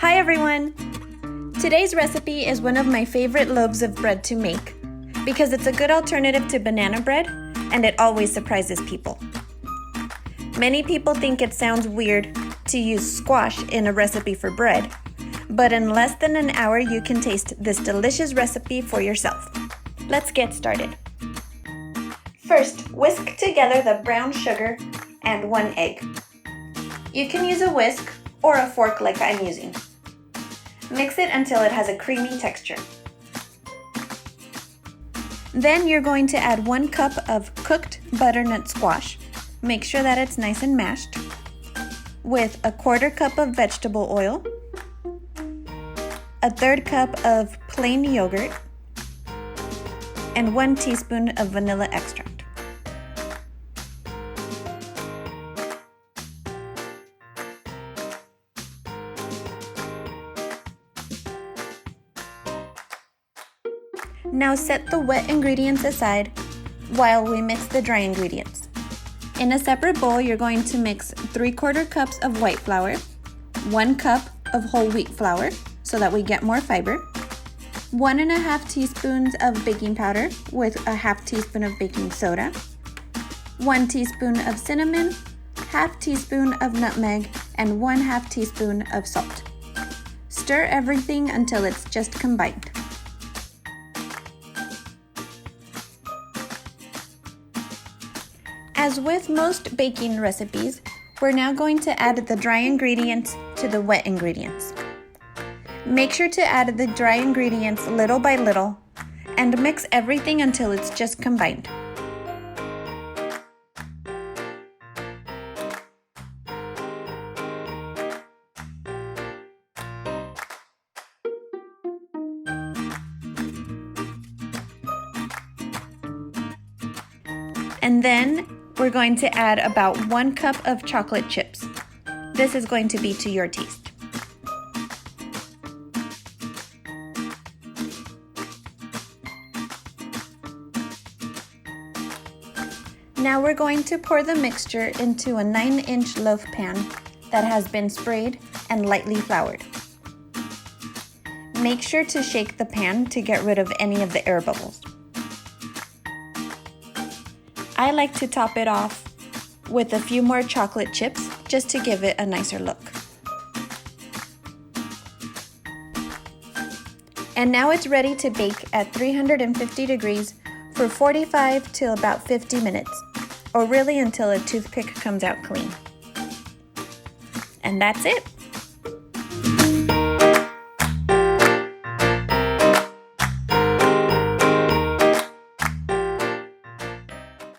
Hi everyone! Today's recipe is one of my favorite loaves of bread to make because it's a good alternative to banana bread and it always surprises people. Many people think it sounds weird to use squash in a recipe for bread, but in less than an hour you can taste this delicious recipe for yourself. Let's get started. First, whisk together the brown sugar and 1 egg. You can use a whisk or a fork like I'm using. Mix it until it has a creamy texture. Then you're going to add 1 cup of cooked butternut squash. Make sure that it's nice and mashed. With a 1/4 cup of vegetable oil, a 1/3 cup of plain yogurt, and 1 teaspoon of vanilla extract. Now set the wet ingredients aside while we mix the dry ingredients. In a separate bowl, you're going to mix 3/4 cups of white flour, 1 cup of whole wheat flour so that we get more fiber, 1½ teaspoons of baking powder with a 1/2 teaspoon of baking soda, 1 teaspoon of cinnamon, 1/2 teaspoon of nutmeg, and 1/2 teaspoon of salt. Stir everything until it's just combined. As with most baking recipes, we're now going to add the dry ingredients to the wet ingredients. Make sure to add the dry ingredients little by little and mix everything until it's just combined. And then we're going to add about 1 cup of chocolate chips. This is going to be to your taste. Now we're going to pour the mixture into a 9-inch loaf pan that has been sprayed and lightly floured. Make sure to shake the pan to get rid of any of the air bubbles. I like to top it off with a few more chocolate chips just to give it a nicer look. And now it's ready to bake at 350 degrees for 45 to about 50 minutes, or really until a toothpick comes out clean. And that's it!